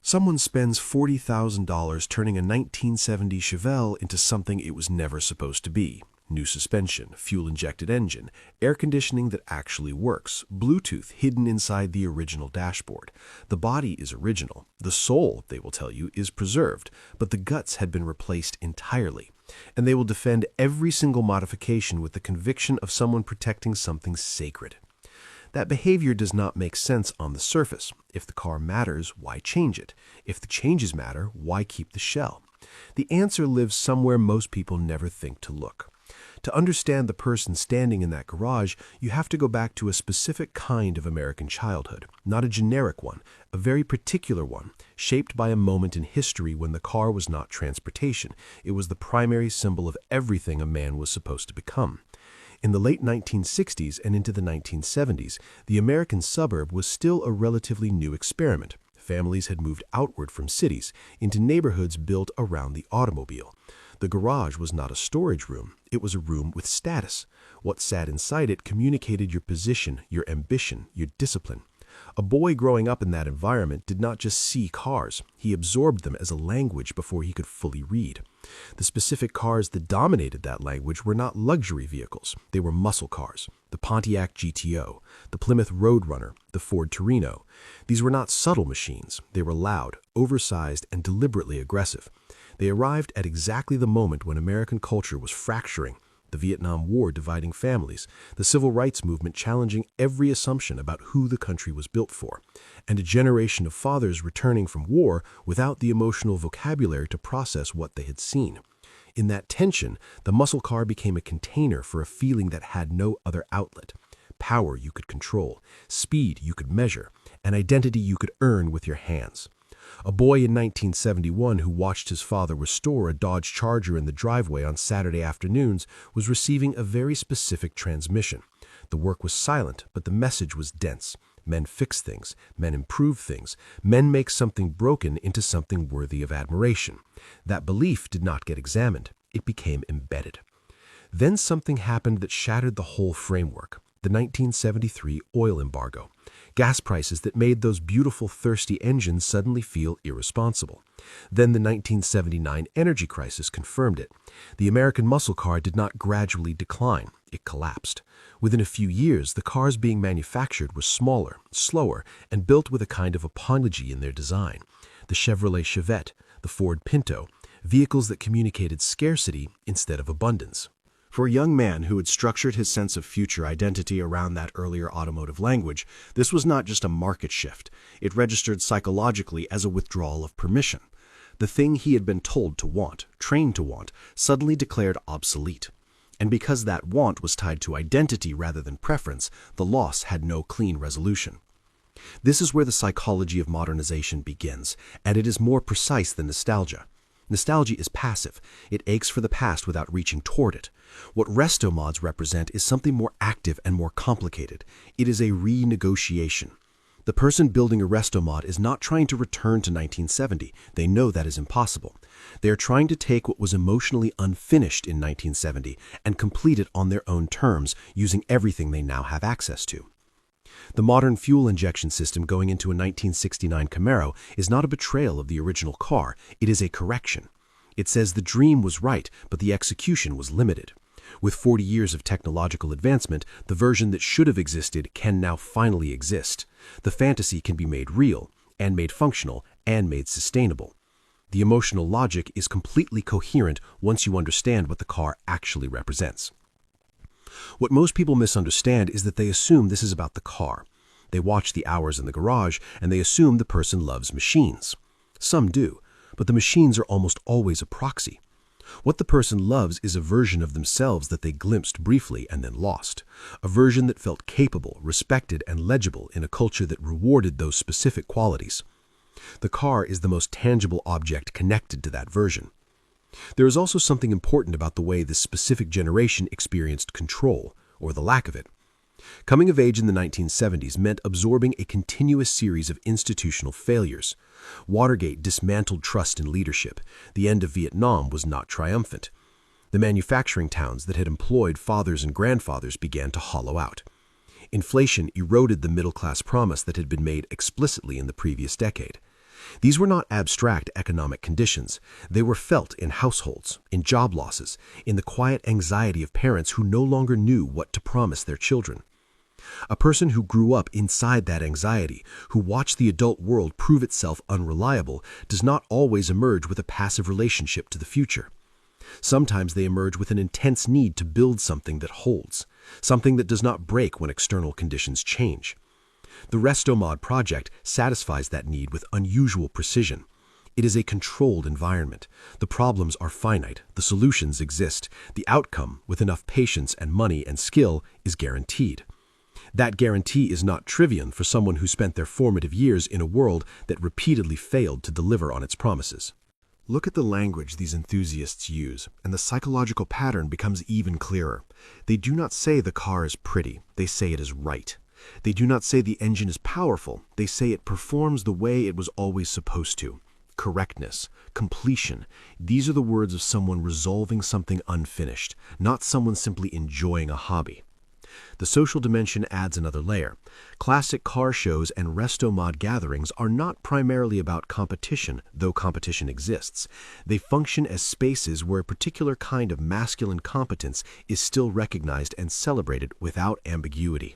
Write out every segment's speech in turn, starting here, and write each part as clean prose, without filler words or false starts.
Someone spends $40,000 turning a 1970 Chevelle into something it was never supposed to be. New suspension, fuel-injected engine, air conditioning that actually works, Bluetooth hidden inside the original dashboard. The body is original. The soul, they will tell you, is preserved, but the guts had been replaced entirely. And they will defend every single modification with the conviction of someone protecting something sacred. That behavior does not make sense on the surface. If the car matters, why change it? If the changes matter, why keep the shell? The answer lives somewhere most people never think to look. To understand the person standing in that garage, you have to go back to a specific kind of American childhood, not a generic one, a very particular one, shaped by a moment in history when the car was not transportation. It was the primary symbol of everything a man was supposed to become. In the late 1960s and into the 1970s, the American suburb was still a relatively new experiment. Families had moved outward from cities into neighborhoods built around the automobile. The garage was not a storage room. It was a room with status. What sat inside it communicated your position, your ambition, your discipline. A boy growing up in that environment did not just see cars. He absorbed them as a language before he could fully read. The specific cars that dominated that language were not luxury vehicles. They were muscle cars. The Pontiac GTO, the Plymouth Roadrunner, the Ford Torino. These were not subtle machines. They were loud, oversized, and deliberately aggressive. They arrived at exactly the moment when American culture was fracturing, the Vietnam War dividing families, the civil rights movement challenging every assumption about who the country was built for, and a generation of fathers returning from war without the emotional vocabulary to process what they had seen. In that tension, the muscle car became a container for a feeling that had no other outlet. Power you could control, speed you could measure, an identity you could earn with your hands. A boy in 1971 who watched his father restore a Dodge Charger in the driveway on Saturday afternoons was receiving a very specific transmission. The work was silent, but the message was dense. Men fix things. Men improve things. Men make something broken into something worthy of admiration. That belief did not get examined. It became embedded. Then something happened that shattered the whole framework. The 1973 oil embargo. Gas prices that made those beautiful, thirsty engines suddenly feel irresponsible. Then the 1979 energy crisis confirmed it. The American muscle car did not gradually decline. It collapsed. Within a few years, the cars being manufactured were smaller, slower, and built with a kind of apology in their design. The Chevrolet Chevette, the Ford Pinto, vehicles that communicated scarcity instead of abundance. For a young man who had structured his sense of future identity around that earlier automotive language, this was not just a market shift. It registered psychologically as a withdrawal of permission. The thing he had been told to want, trained to want, suddenly declared obsolete. And because that want was tied to identity rather than preference, the loss had no clean resolution. This is where the psychology of modernization begins, and it is more precise than nostalgia. Nostalgia is passive. It aches for the past without reaching toward it. What Restomods represent is something more active and more complicated. It is a renegotiation. The person building a Restomod is not trying to return to 1970. They know that is impossible. They are trying to take what was emotionally unfinished in 1970 and complete it on their own terms, using everything they now have access to. The modern fuel injection system going into a 1969 Camaro is not a betrayal of the original car, it is a correction. It says the dream was right, but the execution was limited. With 40 years of technological advancement, the version that should have existed can now finally exist. The fantasy can be made real, and made functional, and made sustainable. The emotional logic is completely coherent once you understand what the car actually represents. What most people misunderstand is that they assume this is about the car. They watch the hours in the garage, and they assume the person loves machines. Some do, but the machines are almost always a proxy. What the person loves is a version of themselves that they glimpsed briefly and then lost. A version that felt capable, respected, and legible in a culture that rewarded those specific qualities. The car is the most tangible object connected to that version. There is also something important about the way this specific generation experienced control, or the lack of it. Coming of age in the 1970s meant absorbing a continuous series of institutional failures. Watergate dismantled trust in leadership. The end of Vietnam was not triumphant. The manufacturing towns that had employed fathers and grandfathers began to hollow out. Inflation eroded the middle-class promise that had been made explicitly in the previous decade. These were not abstract economic conditions. They were felt in households, in job losses, in the quiet anxiety of parents who no longer knew what to promise their children. A person who grew up inside that anxiety, who watched the adult world prove itself unreliable, does not always emerge with a passive relationship to the future. Sometimes they emerge with an intense need to build something that holds, something that does not break when external conditions change. The Restomod project satisfies that need with unusual precision. It is a controlled environment. The problems are finite, the solutions exist, the outcome, with enough patience and money and skill, is guaranteed. That guarantee is not trivial for someone who spent their formative years in a world that repeatedly failed to deliver on its promises. Look at the language these enthusiasts use, and the psychological pattern becomes even clearer. They do not say the car is pretty, they say it is right. They do not say the engine is powerful, they say it performs the way it was always supposed to. Correctness, completion, these are the words of someone resolving something unfinished, not someone simply enjoying a hobby. The social dimension adds another layer. Classic car shows and Restomod gatherings are not primarily about competition, though competition exists. They function as spaces where a particular kind of masculine competence is still recognized and celebrated without ambiguity.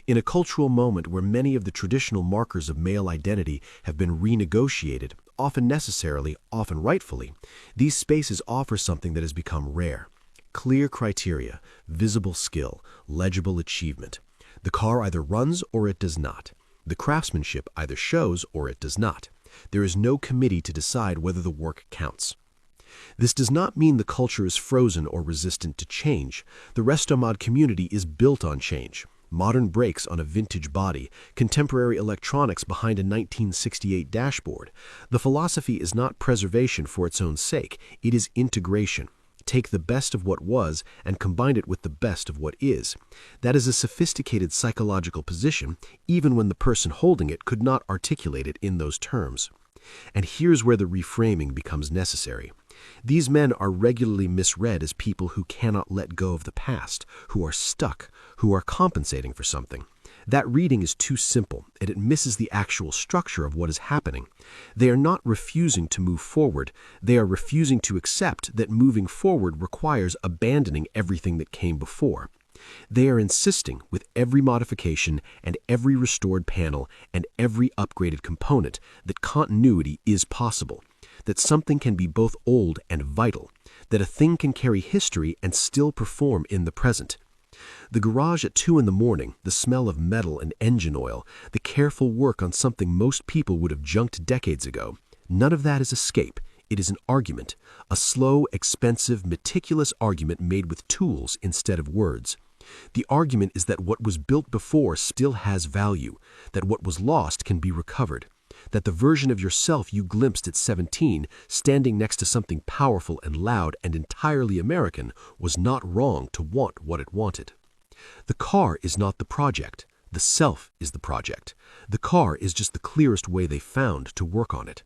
In a cultural moment where many of the traditional markers of male identity have been renegotiated, often necessarily, often rightfully, these spaces offer something that has become rare. Clear criteria, visible skill, legible achievement. The car either runs or it does not. The craftsmanship either shows or it does not. There is no committee to decide whether the work counts. This does not mean the culture is frozen or resistant to change. The Restomod community is built on change. Modern brakes on a vintage body, contemporary electronics behind a 1968 dashboard. The philosophy is not preservation for its own sake, it is integration. Take the best of what was and combine it with the best of what is. That is a sophisticated psychological position, even when the person holding it could not articulate it in those terms. And here's where the reframing becomes necessary. These men are regularly misread as people who cannot let go of the past, who are stuck, who are compensating for something. That reading is too simple, and it misses the actual structure of what is happening. They are not refusing to move forward. They are refusing to accept that moving forward requires abandoning everything that came before. They are insisting, with every modification and every restored panel and every upgraded component, that continuity is possible, that something can be both old and vital, that a thing can carry history and still perform in the present. The garage at 2 a.m, the smell of metal and engine oil, the careful work on something most people would have junked decades ago, none of that is escape. It is an argument, a slow, expensive, meticulous argument made with tools instead of words. The argument is that what was built before still has value, that what was lost can be recovered, that the version of yourself you glimpsed at 17, standing next to something powerful and loud and entirely American, was not wrong to want what it wanted. The car is not the project. The self is the project. The car is just the clearest way they found to work on it.